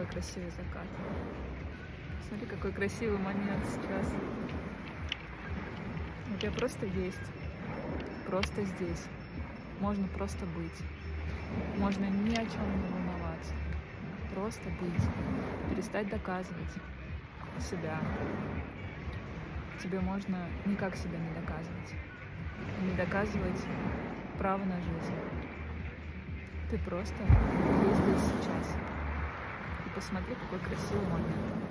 какой красивый закат. Смотри, какой красивый момент сейчас. Вот я просто есть. Просто здесь. Можно просто быть. Можно ни о чем не волноваться. Просто быть. Перестать доказывать себя. Тебе можно никак себя не доказывать. Не доказывать право на жизнь. Ты просто есть здесь сейчас. И посмотри, какой красивый момент.